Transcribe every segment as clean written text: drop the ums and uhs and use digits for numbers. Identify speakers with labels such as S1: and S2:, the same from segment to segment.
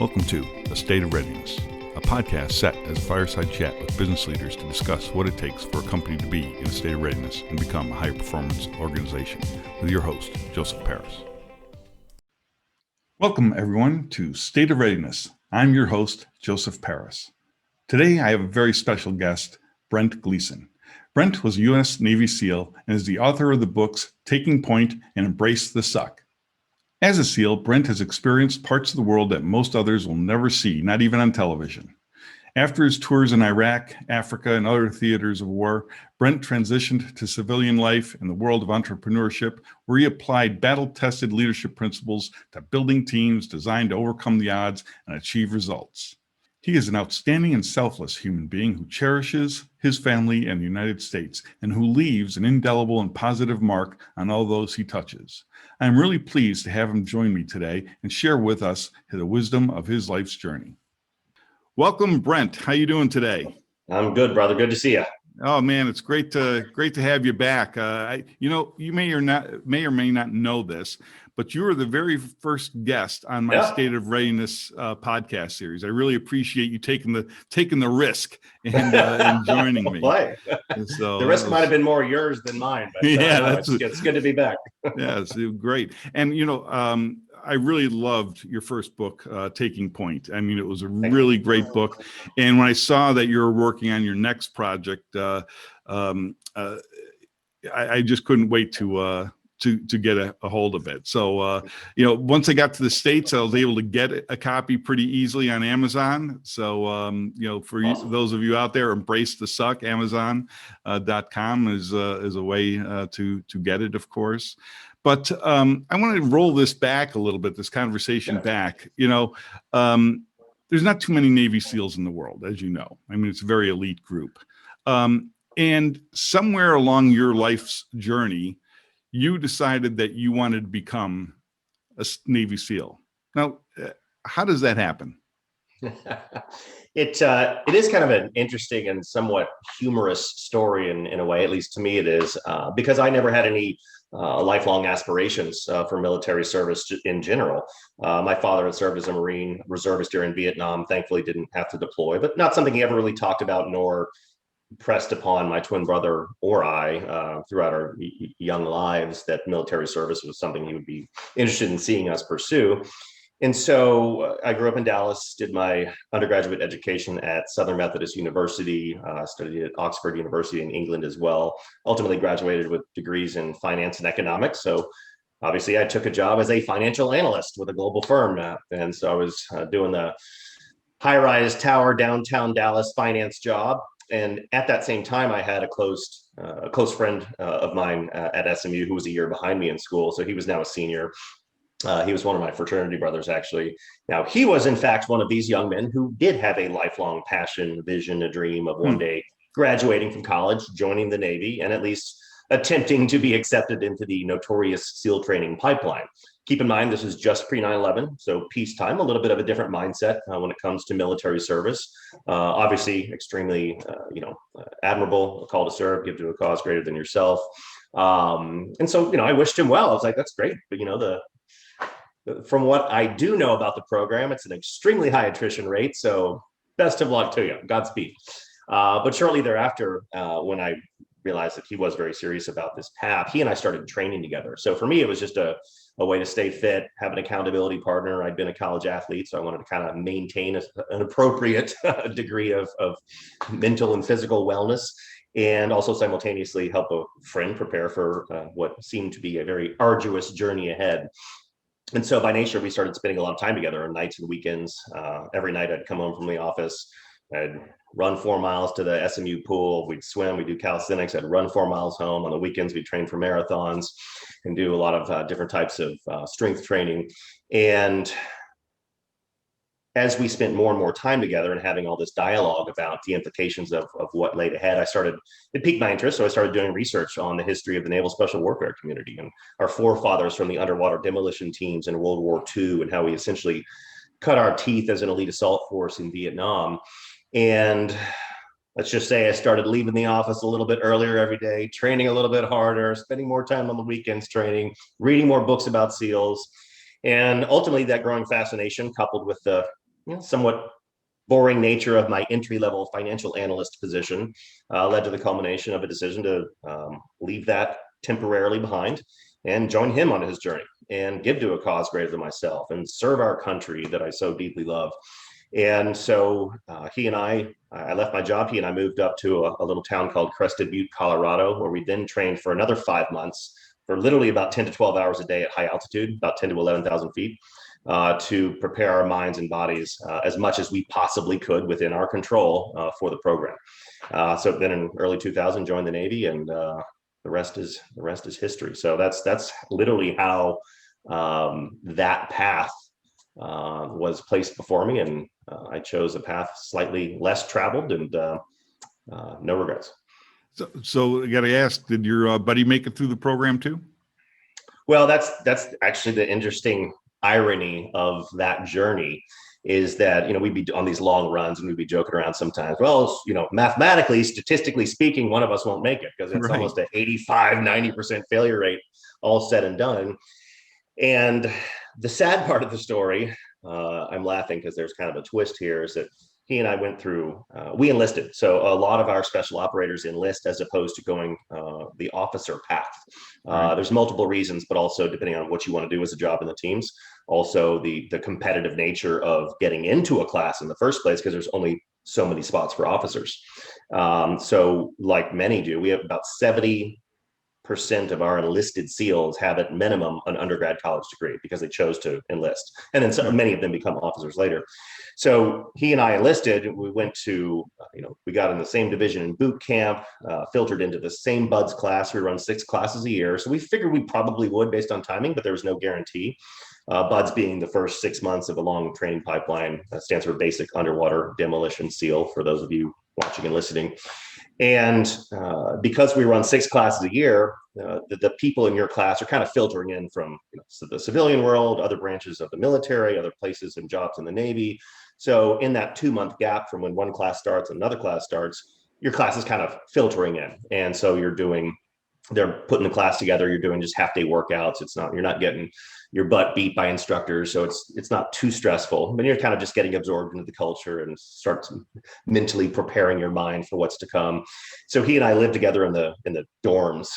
S1: Welcome to A State of Readiness, a podcast set as a fireside chat with business leaders to discuss what it takes for a company to be in a state of readiness and become a high-performance organization, with your host, Joseph Paris. Welcome, everyone, to State of Readiness. I'm your host, Joseph Paris. Today, I have a very special guest, Brent Gleeson. Brent was a U.S. Navy SEAL and is the author of the books Taking Point and Embrace the Suck. As a SEAL, Brent has experienced parts of the world that most others will never see, not even on television. After his tours in Iraq, Africa, and other theaters of war, Brent transitioned to civilian life in the world of entrepreneurship, where he applied battle-tested leadership principles to building teams designed to overcome the odds and achieve results. He is an outstanding and selfless human being who cherishes his family and the United States and who leaves an indelible and positive mark on all those he touches. I'm really pleased to have him join me today and share with us the wisdom of his life's journey. Welcome, Brent. How you doing today?
S2: I'm good, brother. Good to see you.
S1: Oh man, it's great to have you back. You may or may not know this, but you were the very first guest on my State of Readiness podcast series. I really appreciate you taking the risk and joining me.
S2: So the risk might have been more yours than mine, but it's good to be back.
S1: Yeah, it's great. And I really loved your first book, Taking Point. I mean, it was a really great book. And when I saw that you were working on your next project, I just couldn't wait to get a hold of it. So, once I got to the States, I was able to get a copy pretty easily on Amazon. So, for awesome. Those of you out there, Embrace the Suck, Amazon.com is a way to get it, of course. But I want to roll this back a little bit, this conversation back. There's not too many Navy SEALs in the world, as you know. I mean, it's a very elite group. And somewhere along your life's journey, you decided that you wanted to become a Navy SEAL. Now, how does that happen?
S2: It is kind of an interesting and somewhat humorous story in a way, at least to me it is, because I never had any lifelong aspirations for military service in general. My father had served as a Marine reservist during Vietnam, thankfully didn't have to deploy, but not something he ever really talked about nor pressed upon my twin brother or I throughout our young lives that military service was something he would be interested in seeing us pursue. And so I grew up in Dallas, did my undergraduate education at Southern Methodist University, studied at Oxford University in England as well, ultimately graduated with degrees in finance and economics. So obviously I took a job as a financial analyst with a global firm. And so I was doing the high-rise tower downtown Dallas finance job. And at that same time, I had a close friend of mine at SMU who was a year behind me in school. So he was now a senior. He was one of my fraternity brothers, actually. Now, he was, in fact, one of these young men who did have a lifelong passion, vision, a dream of one day graduating from college, joining the Navy, and at least attempting to be accepted into the notorious SEAL training pipeline. Keep in mind, this is just pre-9/11, so peacetime, a little bit of a different mindset when it comes to military service. Obviously, extremely, admirable, a call to serve, give to a cause greater than yourself. And so, I wished him well. I was like, that's great. But, from what I do know about the program, it's an extremely high attrition rate. So best of luck to you. Godspeed. But shortly thereafter, when I realized that he was very serious about this path, he and I started training together. So for me, it was just a way to stay fit, have an accountability partner. I'd been a college athlete, so I wanted to kind of maintain an appropriate degree of mental and physical wellness, and also simultaneously help a friend prepare for what seemed to be a very arduous journey ahead. And so by nature, we started spending a lot of time together on nights and weekends. Every night I'd come home from the office, I'd run 4 miles to the SMU pool, we'd swim, we'd do calisthenics, I'd run 4 miles home. On the weekends, we'd train for marathons and do a lot of different types of strength training. And as we spent more and more time together and having all this dialogue about the implications of what laid ahead, it piqued my interest. So I started doing research on the history of the Naval Special Warfare community and our forefathers from the underwater demolition teams in World War II and how we essentially cut our teeth as an elite assault force in Vietnam. And let's just say I started leaving the office a little bit earlier every day, training a little bit harder, spending more time on the weekends training, reading more books about SEALs. And ultimately that growing fascination coupled with the somewhat boring nature of my entry-level financial analyst position led to the culmination of a decision to leave that temporarily behind and join him on his journey and give to a cause greater than myself and serve our country that I so deeply love. And so I left my job. He and I moved up to a little town called Crested Butte, Colorado, where we then trained for another 5 months for literally about 10 to 12 hours a day at high altitude, about 10 to 11,000 feet. To prepare our minds and bodies as much as we possibly could within our control for the program. So then in early 2000, joined the Navy, and the rest is history. So that's literally how that path was placed before me, and I chose a path slightly less traveled and no regrets.
S1: So I got to ask, did your buddy make it through the program too?
S2: Well, that's actually the interesting irony of that journey, is that, we'd be on these long runs and we'd be joking around sometimes. Well, mathematically, statistically speaking, one of us won't make it because it's
S1: Right.
S2: almost an 85-90% failure rate, all said and done. And the sad part of the story, I'm laughing because there's kind of a twist here, is that he and I went through, we enlisted. So a lot of our special operators enlist as opposed to going the officer path. There's multiple reasons, but also depending on what you want to do as a job in the teams. Also the competitive nature of getting into a class in the first place, because there's only so many spots for officers. So like many do, we have about 70% of our enlisted SEALs have at minimum an undergrad college degree because they chose to enlist. And then many of them become officers later. So he and I enlisted. We went to, we got in the same division in boot camp, filtered into the same BUDS class. We run 6 classes a year. So we figured we probably would based on timing, but there was no guarantee. BUDS being the first 6 months of a long training pipeline. That stands for Basic Underwater Demolition SEAL, for those of you watching and listening. And because we run 6 classes a year, the people in your class are kind of filtering in from the civilian world, other branches of the military, other places and jobs in the Navy. So in that 2-month gap from when one class starts and another class starts, your class is kind of filtering in. And so they're putting the class together. You're doing just half-day workouts. You're not getting your butt beat by instructors. So it's not too stressful, but you're kind of just getting absorbed into the culture and start mentally preparing your mind for what's to come. So he and I lived together in the dorms,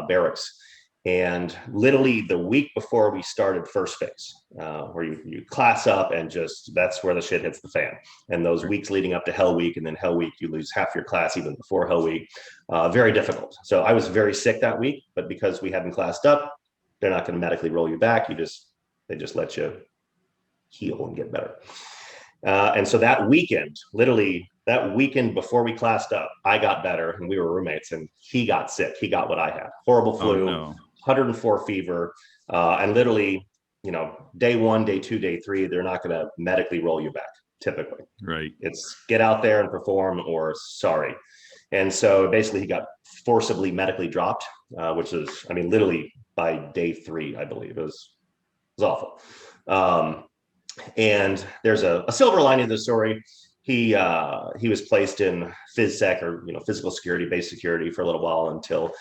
S2: barracks. And literally the week before we started first phase, where you class up and that's where the shit hits the fan. And those weeks leading up to Hell Week, and then Hell Week, you lose half your class even before Hell Week. Very difficult. So I was very sick that week, but because we hadn't classed up, they're not going to medically roll you back. They just let you heal and get better. And so that weekend, literally that weekend before we classed up, I got better and we were roommates, and he got sick. He got what I had. Horrible flu.
S1: Oh, no.
S2: 104 fever, and literally, day 1, day 2, day 3, they're not going to medically roll you back. Typically,
S1: right?
S2: It's get out there and perform, or sorry. And so basically, he got forcibly medically dropped, which is, literally by day 3, I believe. It was awful. And there's a silver lining to the story. He was placed in PhysSec, or physical security, base security, for a little while until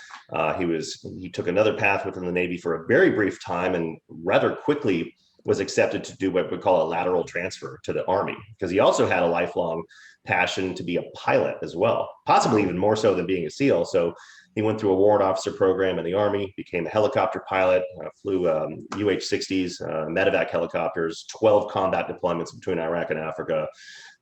S2: he took another path within the Navy for a very brief time, and rather quickly was accepted to do what we call a lateral transfer to the Army, because he also had a lifelong passion to be a pilot as well, possibly even more so than being a SEAL. So he went through a warrant officer program in the Army, became a helicopter pilot, flew UH-60s, medevac helicopters, 12 combat deployments between Iraq and Africa.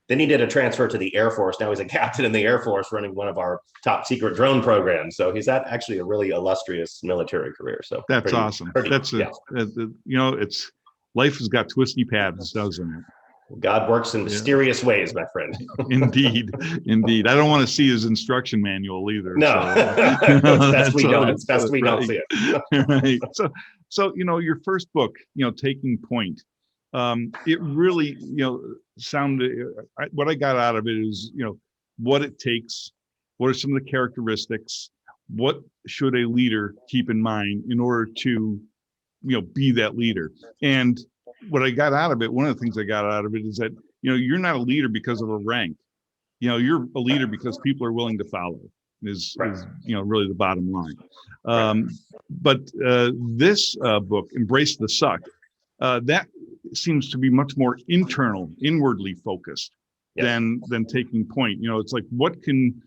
S2: Then he did a transfer to the Air Force. Now he's a captain in the Air Force running one of our top secret drone programs. So he's had actually a really illustrious military career. So
S1: that's awesome. It's life has got twisty paths, doesn't it?
S2: God works in mysterious ways, my friend.
S1: Indeed. I don't want to see his instruction manual either.
S2: No, it's best we don't see it.
S1: Right. So your first book, Taking Point, it really, sounded, what I got out of it is, what it takes, what are some of the characteristics, what should a leader keep in mind in order to, be that leader. And what I got out of it, one of the things I got out of it is that, you're not a leader because of a rank. You're a leader because people are willing to follow is really the bottom line. But this book, Embrace the Suck, that seems to be much more inwardly focused
S2: Yes.
S1: than taking point. It's like, what can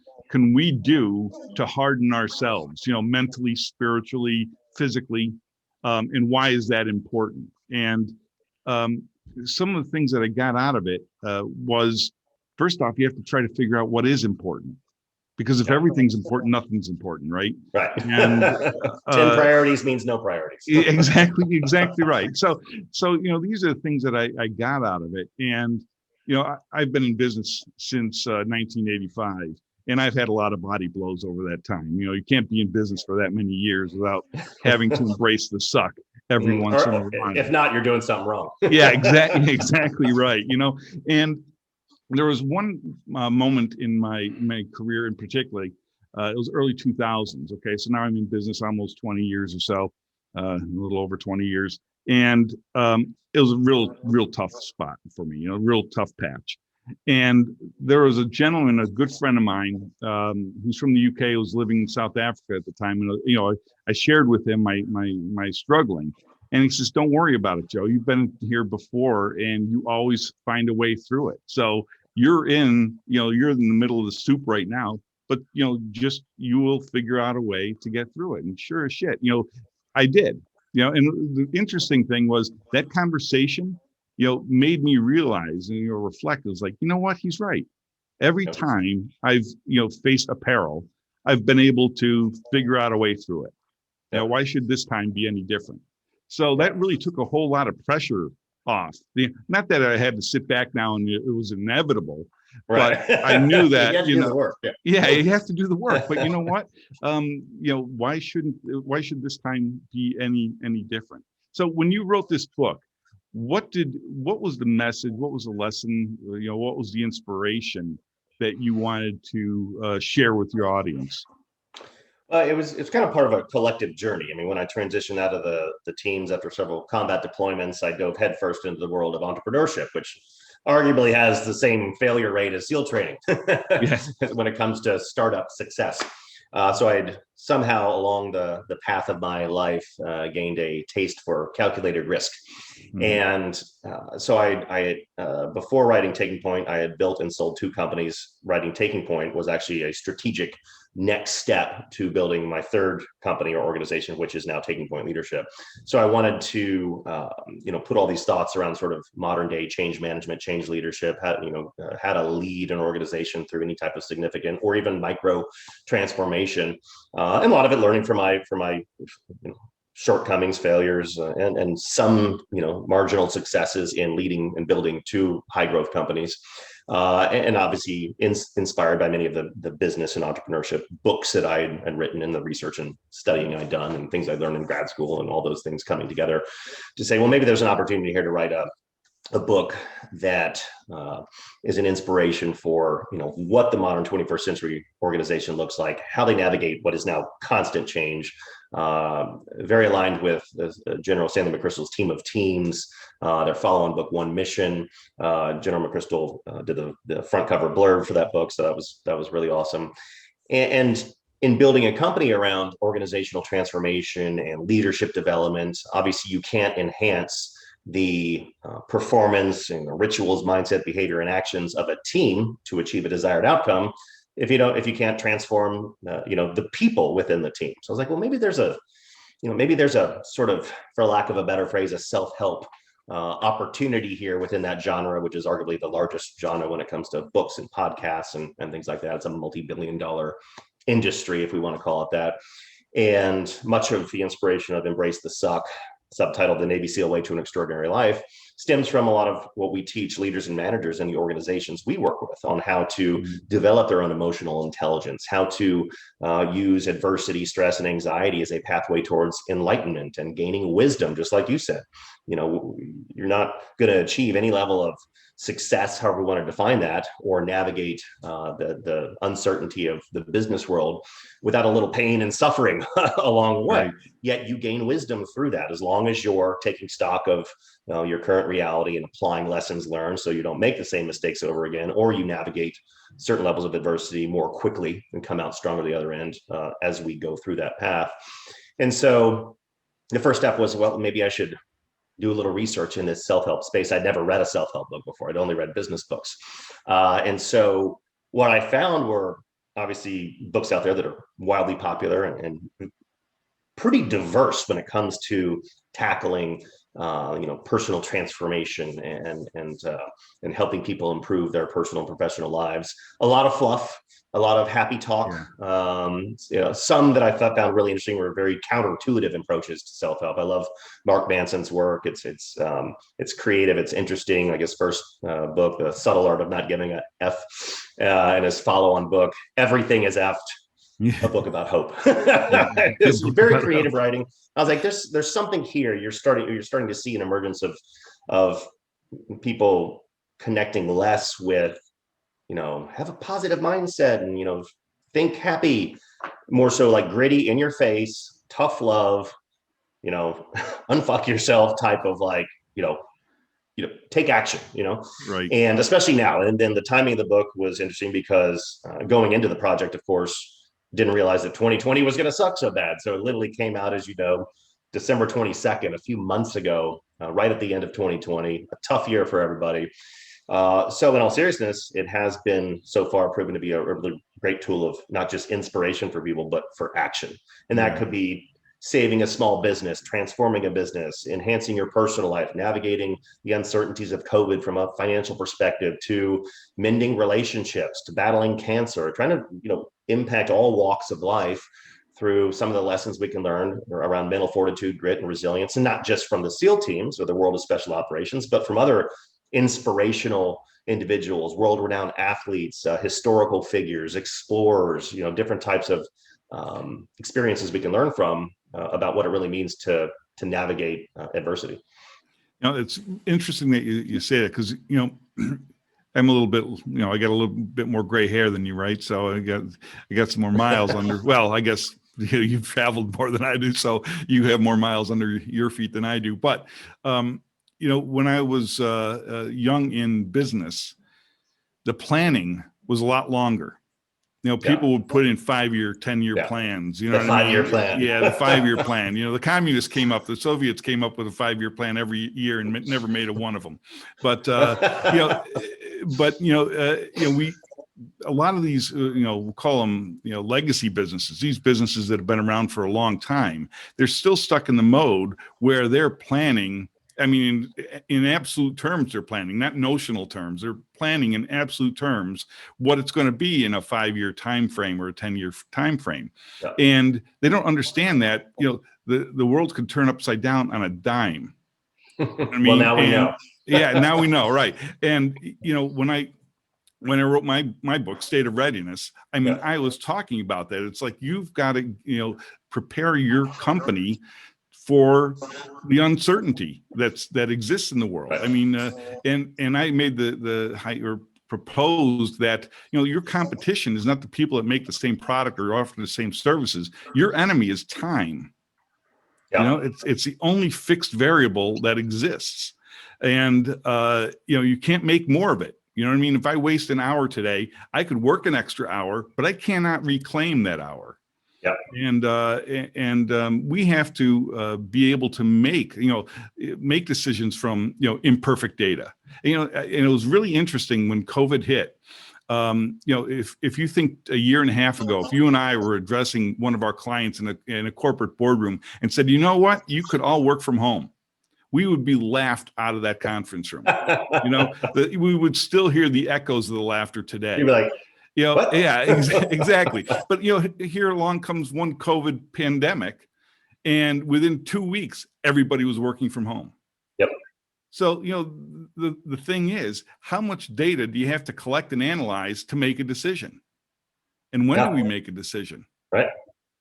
S1: we do to harden ourselves, mentally, spiritually, physically, and why is that important? And some of the things that I got out of it was, first off, you have to try to figure out what is important. Because if everything's important, nothing's important, right?
S2: Right.
S1: And
S2: 10 priorities means no priorities.
S1: exactly right. So these are the things that I got out of it. And I've been in business since 1985, and I've had a lot of body blows over that time. You can't be in business for that many years without having to embrace the suck every once in a while.
S2: If not, you're doing something wrong.
S1: Yeah, exactly right. And there was one moment in my career in particular, it was early 2000s. Okay, so now I'm in business almost 20 years or so, a little over 20 years. And it was a real tough spot for me, a real tough patch. And there was a gentleman, a good friend of mine, who's from the UK, was living in South Africa at the time. And, I shared with him my struggling. And he says, don't worry about it, Joe. You've been here before and you always find a way through it. So you're in the middle of the soup right now, but, you will figure out a way to get through it. And sure as shit, I did, and the interesting thing was that conversation, made me realize and, reflect. It was like, you know what? He's right. Every time I've, faced a peril, I've been able to figure out a way through it. Why should this time be any different? So that really took a whole lot of pressure off. Not that I had to sit back now and it was inevitable,
S2: right.
S1: But I knew that
S2: you have to do the work.
S1: Yeah, you have to do the work. But you know what? Why should this time be any different? So when you wrote this book, what was the message? What was the lesson? What was the inspiration that you wanted to share with your audience?
S2: It's kind of part of a collective journey. I mean, when I transitioned out of the teams after several combat deployments, I dove headfirst into the world of entrepreneurship, which arguably has the same failure rate as SEAL training when it comes to startup success. So I'd somehow along the path of my life gained a taste for calculated risk. Mm-hmm. And so I before writing Taking Point, I had built and sold 2 companies. Writing Taking Point was actually a strategic next step to building my 3rd company or organization, which is now Taking Point Leadership. So I wanted to, put all these thoughts around sort of modern day change management, change leadership, how to lead an organization through any type of significant or even micro transformation, and a lot of it learning from my shortcomings, failures, and some marginal successes in leading and building 2 high growth companies. And obviously inspired by many of the business and entrepreneurship books that I had written and the research and studying I'd done and things I learned in grad school and all those things coming together to say, well, maybe there's an opportunity here to write a book that is an inspiration for what the modern 21st century organization looks like, how they navigate what is now constant change. Very aligned with General Stanley McChrystal's team of teams, their follow-on book, One Mission. General McChrystal did the front cover blurb for that book, so that was really awesome. And in building a company around organizational transformation and leadership development, obviously you can't enhance the performance and the rituals, mindset, behavior, and actions of a team to achieve a desired outcome if you can't transform the people within the team. So I was like, well, maybe there's a sort of, for lack of a better phrase, a self-help opportunity here within that genre, which is arguably the largest genre when it comes to books and podcasts and things like that. It's a multi-billion-dollar industry, if we want to call it that. And much of the inspiration of Embrace the Suck, subtitled The Navy SEAL Way to an Extraordinary Life, stems from a lot of what we teach leaders and managers in the organizations we work with on how to develop their own emotional intelligence, how to use adversity, stress, and anxiety as a pathway towards enlightenment and gaining wisdom, just like you said. You're not going to achieve any level of success, however we want to define that, or navigate the uncertainty of the business world without a little pain and suffering along the way. Right. Yet you gain wisdom through that as long as you're taking stock of your current reality and applying lessons learned so you don't make the same mistakes over again, or you navigate certain levels of adversity more quickly and come out stronger the other end as we go through that path. And so the first step was, well, maybe I should do a little research in this self-help space. I'd never read a self-help book before. I'd only read business books. And so what I found were obviously books out there that are wildly popular and pretty diverse when it comes to tackling personal transformation and helping people improve their personal and professional lives. A lot of fluff, a lot of happy talk. Some that I found really interesting were very counterintuitive approaches to self-help. I love Mark Manson's work. It's creative, it's interesting. Like his first book, The Subtle Art of Not Giving a F, and his follow-on book, Everything is Effed. A book about hope. It's very creative writing. I was like, there's something here. You're starting to see an emergence of people connecting less with, have a positive mindset and think happy, more so like gritty, in your face, tough love, unfuck yourself type of like, take action,
S1: Right.
S2: And especially now. And then the timing of the book was interesting because going into the project, of course, didn't realize that 2020 was going to suck so bad. So it literally came out, as you know, December 22nd, a few months ago, right at the end of 2020, a tough year for everybody. So in all seriousness, it has been so far proven to be a really great tool of not just inspiration for people, but for action. And that could be saving a small business, transforming a business, enhancing your personal life, navigating the uncertainties of COVID from a financial perspective, to mending relationships, to battling cancer, trying to, impact all walks of life through some of the lessons we can learn around mental fortitude, grit, and resilience, and not just from the SEAL teams or the World of Special Operations, but from other inspirational individuals, world-renowned athletes, historical figures, explorers, different types of experiences we can learn from about what it really means to navigate adversity.
S1: It's interesting that you say that, because I'm a little bit, I got a little bit more gray hair than you, right? So I got some more miles under. Well, I guess you've traveled more than I do, so you have more miles under your feet than I do. But when I was young in business, the planning was a lot longer. People would put in 5-year, 10-year plans. The
S2: 5-year plan.
S1: Yeah, the 5-year plan. The communists came up, the Soviets came up with a 5-year plan every year and never made a one of them. But we, a lot of these, we'll call them, legacy businesses. These businesses that have been around for a long time, they're still stuck in the mode where they're planning. I mean, in absolute terms, they're planning, not notional terms. They're planning in absolute terms what it's going to be in a 5-year time frame or a 10-year time frame. Yeah. And they don't understand that, the world could turn upside down on a dime.
S2: Well, now we know.
S1: Yeah, now we know, right. And, when I wrote my book, State of Readiness, I was talking about that. It's like, you've got to, prepare your company for the uncertainty that exists in the world. Right. And I made or proposed that, your competition is not the people that make the same product or offer the same services. Your enemy is time. Yeah. It's the only fixed variable that exists. And, you can't make more of it. If I waste an hour today, I could work an extra hour, but I cannot reclaim that hour. Yeah. And we have to be able to make decisions from, imperfect data. And it was really interesting when COVID hit. If you think a year and a half ago, if you and I were addressing one of our clients in a corporate boardroom and said, you know what, you could all work from home, we would be laughed out of that conference room. We would still hear the echoes of the laughter today.
S2: You'd be like,
S1: yeah, exactly. But, here along comes one COVID pandemic, and within 2 weeks, everybody was working from home.
S2: Yep.
S1: So, the thing is, how much data do you have to collect and analyze to make a decision? And when do we make a decision?
S2: Right.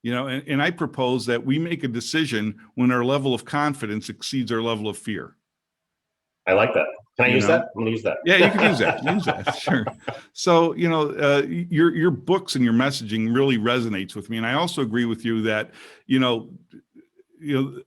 S1: And I propose that we make a decision when our level of confidence exceeds our level of fear.
S2: I like that. Can I use that? I'm going to use that.
S1: Yeah, you can use that. Use that. Sure. So, your books and your messaging really resonates with me. And I also agree with you that,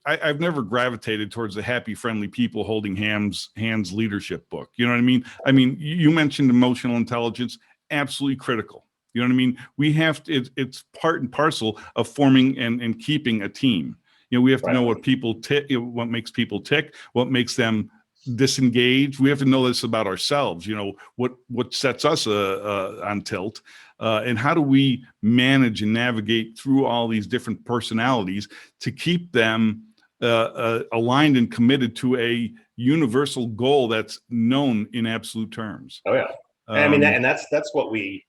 S1: I've never gravitated towards the happy, friendly people holding hands leadership book. You know what I mean? You mentioned emotional intelligence, absolutely critical. You know what I mean? We have to, it's part and parcel of forming and keeping a team. We have to know what people tick, what makes people tick, what makes them disengage. We have to know this about ourselves. What sets us on tilt, and how do we manage and navigate through all these different personalities to keep them aligned and committed to a universal goal that's known in absolute terms.
S2: Oh yeah, and that's what we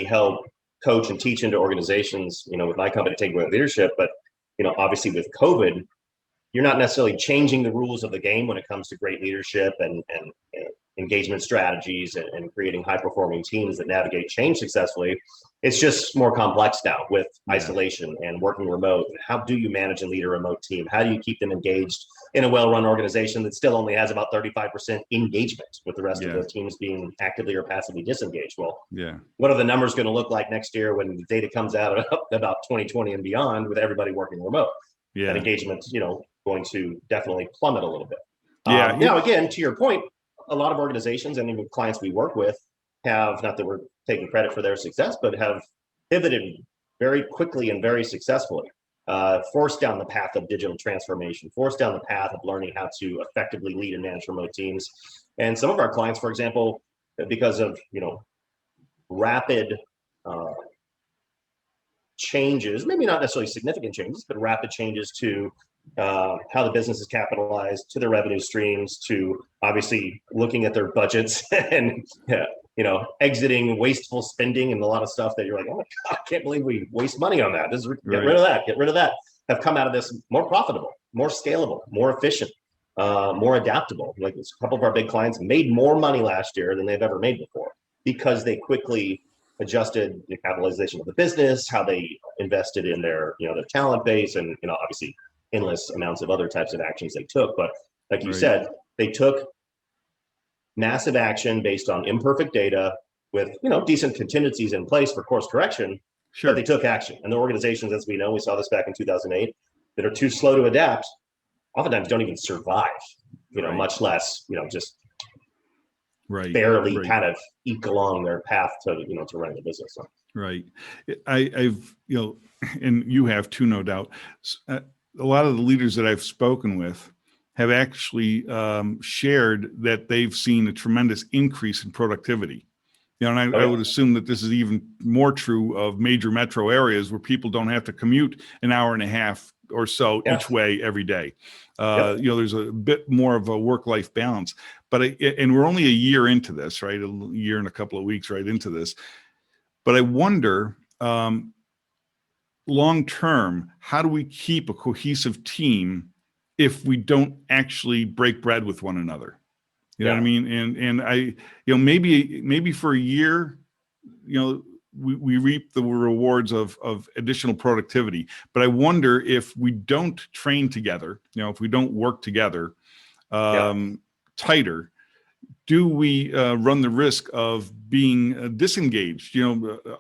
S2: help coach and teach into organizations. With my company, Taking Point Leadership, but obviously with COVID, you're not necessarily changing the rules of the game when it comes to great leadership and engagement strategies and creating high performing teams that navigate change successfully. It's just more complex now with isolation and working remote. How do you manage and lead a remote team? How do you keep them engaged in a well-run organization that still only has about 35% engagement, with the rest of the teams being actively or passively disengaged? Well, what are the numbers going to look like next year when the data comes out about 2020 and beyond, with everybody working remote? That engagement's going to definitely plummet a little bit. Now, again, to your point, a lot of organizations and even clients we work with have, not that we're taking credit for their success, but have pivoted very quickly and very successfully, forced down the path of digital transformation, forced down the path of learning how to effectively lead and manage remote teams. And some of our clients, for example, because of rapid changes, maybe not necessarily significant changes, but rapid changes to how the business is capitalized, to their revenue streams, to obviously looking at their budgets and exiting wasteful spending and a lot of stuff that you're like, oh my God, I can't believe we waste money on that. Get rid of that. Have come out of this more profitable, more scalable, more efficient, more adaptable. Like a couple of our big clients made more money last year than they've ever made before, because they quickly adjusted the capitalization of the business, how they invested in their their talent base, and obviously endless amounts of other types of actions they took. But like you said, they took massive action based on imperfect data with decent contingencies in place for course correction. But they took action. And the organizations, as we know, we saw this back in 2008, that are too slow to adapt, oftentimes don't even survive, much less just barely kind of eke along their path to to running the business. So.
S1: Right. I've and you have too, no doubt. A lot of the leaders that I've spoken with have actually shared that they've seen a tremendous increase in productivity. And I would assume that this is even more true of major metro areas where people don't have to commute an hour and a half or so each way every day. There's a bit more of a work-life balance. And we're only a year into this, right? A year and a couple of weeks right into this. But I wonder, long term, how do we keep a cohesive team if we don't actually break bread with one another? You know what I mean? And I, maybe for a year, we reap the rewards of additional productivity. But I wonder if we don't train together, if we don't work together tighter, do we run the risk of being disengaged,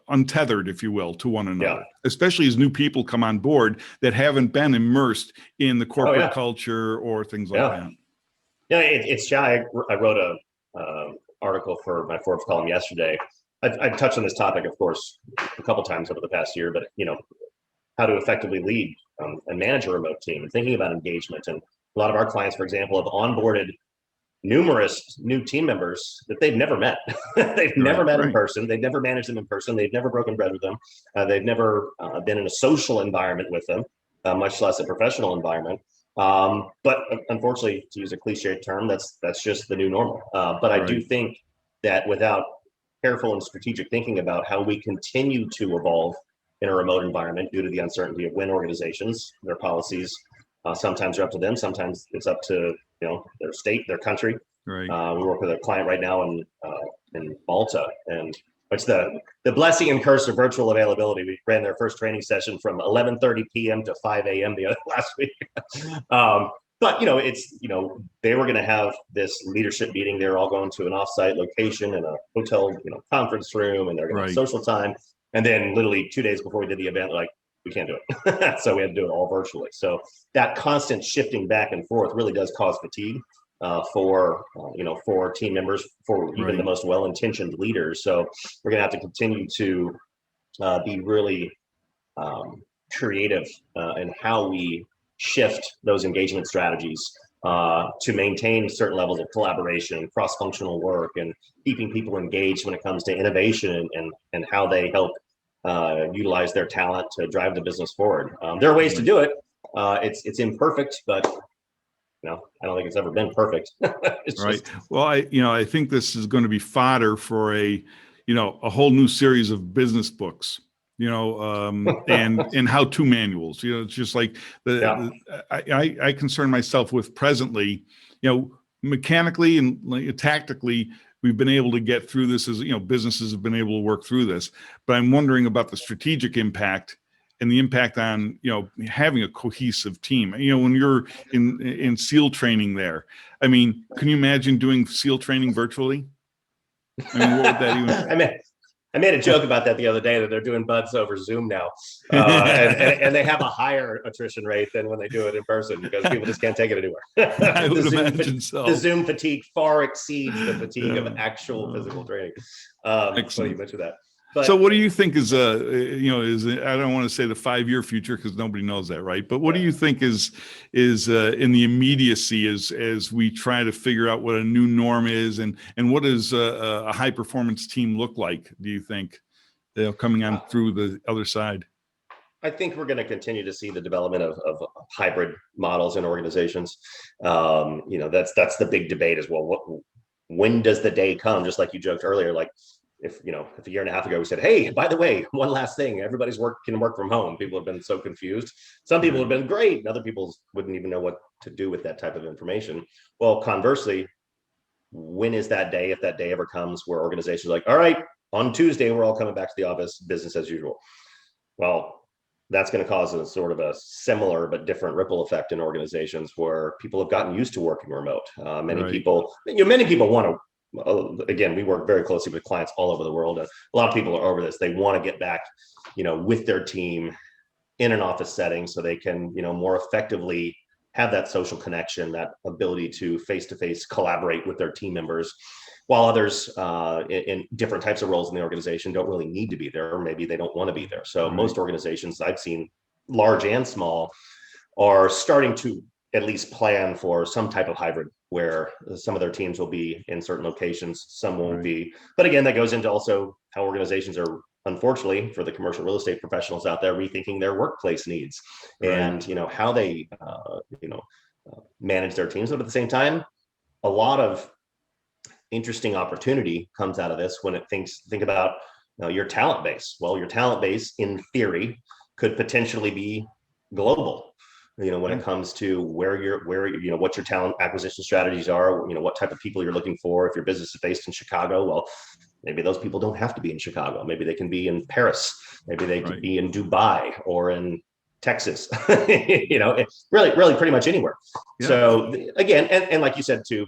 S1: untethered, if you will, to one another, especially as new people come on board that haven't been immersed in the corporate culture or things like that?
S2: Yeah, it's I wrote a article for my Forbes column yesterday. I've touched on this topic, of course, a couple times over the past year, but how to effectively lead and manage a remote team, and thinking about engagement. And a lot of our clients, for example, have onboarded numerous new team members that they've never met. They've never met in person. They've never managed them in person. They've never broken bread with them. They've never been in a social environment with them, much less a professional environment. But unfortunately, to use a cliche term, that's just the new normal. But I do think that without careful and strategic thinking about how we continue to evolve in a remote environment due to the uncertainty of when organizations, their policies, sometimes are up to them, sometimes it's up to their state, their country. We work with a client right now in Malta, and it's the blessing and curse of virtual availability. We ran their first training session from 11:30 p.m. to 5 a.m. last week. But it's they were going to have this leadership meeting. They're all going to an offsite location in a hotel conference room, and they're going to have social time. And then literally 2 days before we did the event, like, we can't do it. So we had to do it all virtually. So that constant shifting back and forth really does cause fatigue for team members, for even the most well-intentioned leaders. So we're going to have to continue to be really creative in how we shift those engagement strategies to maintain certain levels of collaboration, cross-functional work, and keeping people engaged when it comes to innovation and how they help utilize their talent to drive the business forward. There are ways to do it. It's imperfect, but I don't think it's ever been perfect.
S1: Right. Well, I think this is going to be fodder for a whole new series of business books, and how-to manuals. It's just like I concern myself with presently, mechanically and tactically, we've been able to get through this as, businesses have been able to work through this, but I'm wondering about the strategic impact and the impact on, having a cohesive team. When you're in SEAL training there, I mean, can you imagine doing SEAL training virtually? I mean, what would that even?
S2: I made a joke about that the other day, that they're doing buds over Zoom now, and they have a higher attrition rate than when they do it in person, because people just can't take it anymore.
S1: I would imagine so.
S2: The Zoom fatigue far exceeds the fatigue of actual physical training. Funny you mentioned that. But,
S1: so what do you think is I don't want to say the 5-year future, because nobody knows that, right? But what do you think is in the immediacy as we try to figure out what a new norm is, and what does a high performance team look like, do you think, coming on through the other side?
S2: I think we're going to continue to see the development of hybrid models in organizations. That's the big debate as well. When does the day come? Just like you joked earlier, like, if a year and a half ago we said, hey, by the way, one last thing, everybody's can work from home, people have been so confused. Some people have been great, and other people wouldn't even know what to do with that type of information. Well, conversely, when is that day, if that day ever comes, where organizations are like, all right, on Tuesday, we're all coming back to the office, business as usual? Well, that's going to cause a sort of a similar but different ripple effect in organizations, where people have gotten used to working remote. Many people want to, again, we work very closely with clients all over the world, and a lot of people are over this. They want to get back, with their team in an office setting, so they can, more effectively have that social connection, that ability to face-to-face collaborate with their team members, while others in different types of roles in the organization don't really need to be there, or maybe they don't want to be there. So most organizations I've seen, large and small, are starting to at least plan for some type of hybrid, where some of their teams will be in certain locations, some won't be. But again, that goes into also how organizations are, unfortunately, for the commercial real estate professionals out there, rethinking their workplace needs and how they manage their teams. But at the same time, a lot of interesting opportunity comes out of this when think about your talent base. Well, your talent base, in theory, could potentially be global. When it comes to where what your talent acquisition strategies are, what type of people you're looking for. If your business is based in Chicago, well, maybe those people don't have to be in Chicago. Maybe they can be in Paris. Maybe they could be in Dubai or in Texas. Really pretty much anywhere. Yeah. So again, and like you said too,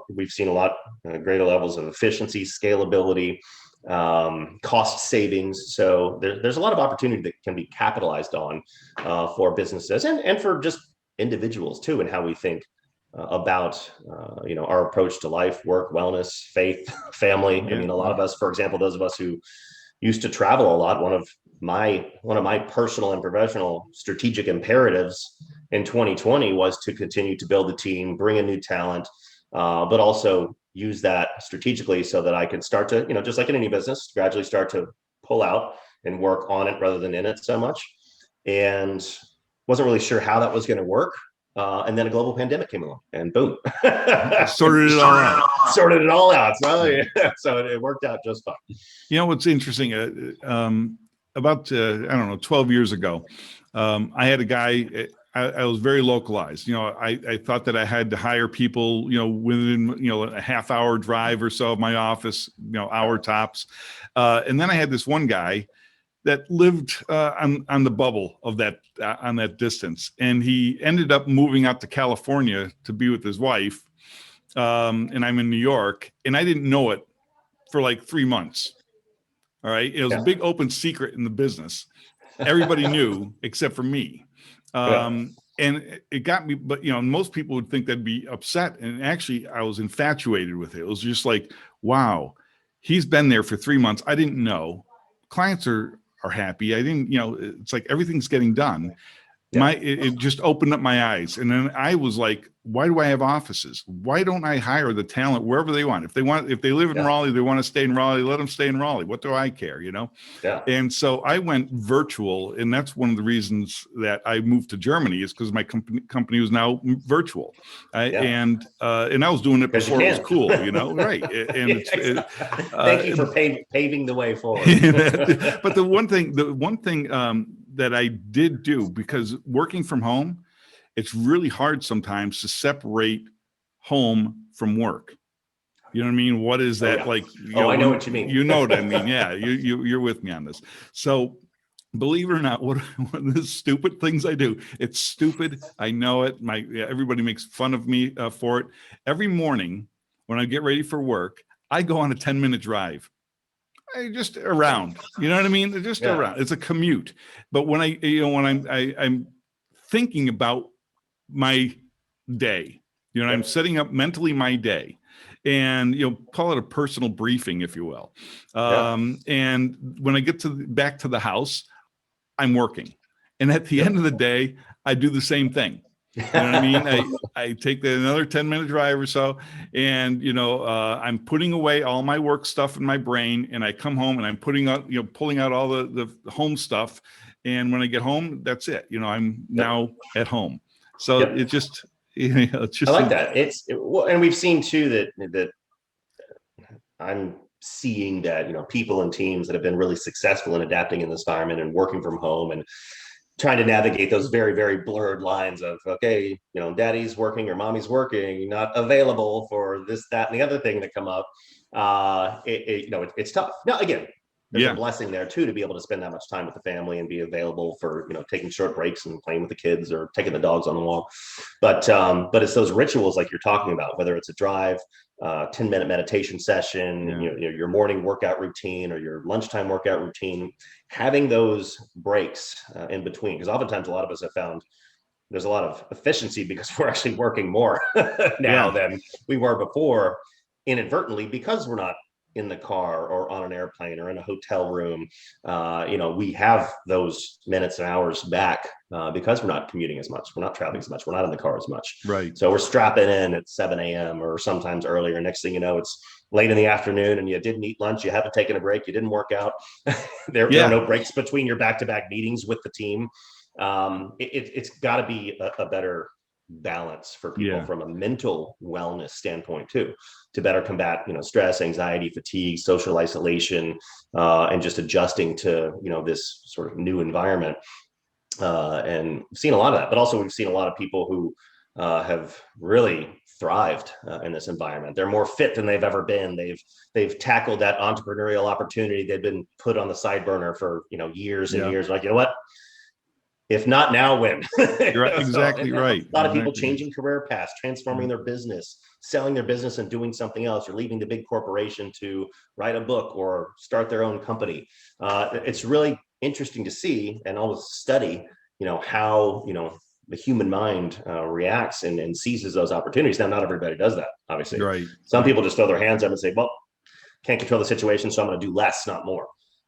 S2: we've seen a lot greater levels of efficiency, scalability, cost savings. So there's a lot of opportunity that can be capitalized on for businesses and for just individuals too, and how we think about our approach to life, work, wellness, faith, family. I mean, a lot of us, for example, those of us who used to travel a lot, one of my personal and professional strategic imperatives in 2020 was to continue to build the team, bring in new talent, but also use that strategically so that I could start to, just like in any business, gradually start to pull out and work on it rather than in it so much. And wasn't really sure how that was going to work. And then a global pandemic came along, and boom,
S1: sorted it all out.
S2: So it worked out just fine.
S1: What's interesting, about, 12 years ago, I had a guy, I was very localized. I thought that I had to hire people, within, a half-hour drive or so of my office, hour tops. And then I had this one guy that lived on the bubble of that, on that distance. And he ended up moving out to California to be with his wife. And I'm in New York, and I didn't know it for like 3 months. All right. It was a big open secret in the business. Everybody knew except for me. And it got me, but most people would think that'd be upset. And actually I was infatuated with it. It was just like, wow, he's been there for 3 months. I didn't know. Clients are happy. I didn't, it's like everything's getting done. It just opened up my eyes. And then I was like, why do I have offices? Why don't I hire the talent wherever they want? If they live in Raleigh, they want to stay in Raleigh, let them stay in Raleigh. What do I care,
S2: Yeah.
S1: And so I went virtual, and that's one of the reasons that I moved to Germany, is because my company was now virtual. And I was doing it before it was cool, right? And
S2: thank you for paving the way forward.
S1: But the one thing that I did do, because working from home, it's really hard sometimes to separate home from work. You know what I mean? What is that like?
S2: I know what you mean.
S1: You know what I mean? Yeah, you're with me on this. So, believe it or not, what the stupid things I do, it's stupid. I know it. Everybody makes fun of me for it. Every morning when I get ready for work, I go on a 10-minute drive. Just around, you know what I mean? Just around. It's a commute. But when I'm thinking about my day, I'm setting up mentally my day, and call it a personal briefing, if you will. And when I get back to the house, I'm working, and at the end of the day, I do the same thing. You know what I mean? I take another 10-minute drive or so, and I'm putting away all my work stuff in my brain, and I come home and I'm pulling out all the home stuff, and when I get home, that's it. I'm now at home. So it's just it's just.
S2: I like that. And we've seen too that I'm seeing that people and teams that have been really successful in adapting in this environment and working from home and trying to navigate those very, very blurred lines of, okay, daddy's working or mommy's working, not available for this, that, and the other thing that come up. It's tough. Now, again, there's a blessing there too, to be able to spend that much time with the family and be available for, taking short breaks and playing with the kids or taking the dogs on the walk. But it's those rituals like you're talking about, whether it's a drive, 10-minute meditation session, your morning workout routine or your lunchtime workout routine, having those breaks in between. Because oftentimes a lot of us have found there's a lot of efficiency because we're actually working more now than we were before, inadvertently, because we're not in the car or on an airplane or in a hotel room. We have those minutes and hours back because we're not commuting as much. We're not traveling as much. We're not in the car as much.
S1: Right.
S2: So we're strapping in at 7 a.m. or sometimes earlier. Next thing you know, it's late in the afternoon and you didn't eat lunch. You haven't taken a break. You didn't work out. There are no breaks between your back-to-back meetings with the team. It's got to be a better balance for people from a mental wellness standpoint too, to better combat stress, anxiety, fatigue, social isolation, and just adjusting to this sort of new environment. And we've seen a lot of that, but also we've seen a lot of people who have really thrived in this environment. They're more fit than they've ever been. They've tackled that entrepreneurial opportunity they've been put on the side burner for years and years. Like, what? If not now, when?
S1: You're exactly right.
S2: A lot of people changing career paths, transforming their business, selling their business and doing something else, or leaving the big corporation to write a book or start their own company. It's really interesting to see and always study, how, the human mind reacts and seizes those opportunities. Now, not everybody does that, obviously.
S1: Right.
S2: Some people just throw their hands up and say, well, can't control the situation, so I'm going to do less, not more.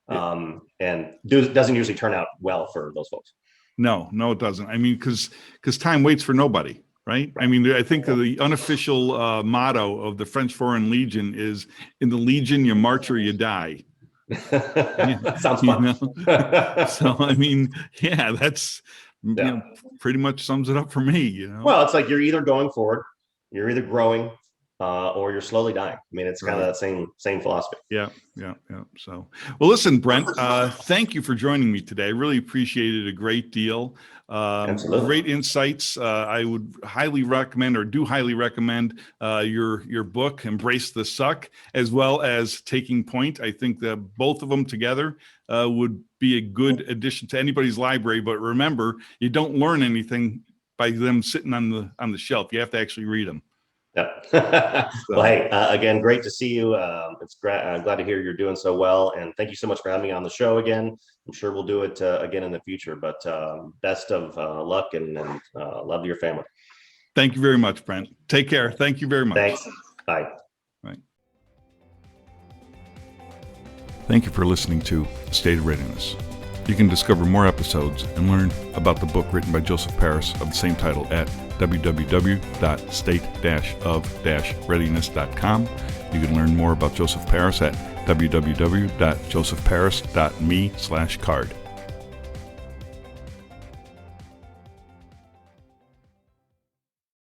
S2: And doesn't usually turn out well for those folks.
S1: No, it doesn't. I mean, because time waits for nobody, right? I mean, I think the unofficial motto of the French Foreign Legion is, in the Legion, you march or you die.
S2: Sounds fun.
S1: So, I mean, that's pretty much sums it up for me,
S2: Well, it's like you're either going forward, you're either growing, or you're slowly dying. I mean, it's kind of that same philosophy.
S1: Yeah. So, well, listen, Brent, thank you for joining me today. I really appreciated a great deal.
S2: Absolutely.
S1: Great insights. I would highly recommend your book, Embrace the Suck, as well as Taking Point. I think that both of them together would be a good addition to anybody's library. But remember, you don't learn anything by them sitting on the shelf. You have to actually read them.
S2: Yeah. Well, hey, again, great to see you. I'm glad to hear you're doing so well. And thank you so much for having me on the show again. I'm sure we'll do it again in the future, but best of luck and love to your family.
S1: Thank you very much, Brent. Take care. Thank you very much.
S2: Thanks. Bye.
S1: Right. Thank you for listening to State of Readiness. You can discover more episodes and learn about the book written by Joseph Paris of the same title at www.state-of-readiness.com. You can learn more about Joseph Paris at www.josephparis.me/card.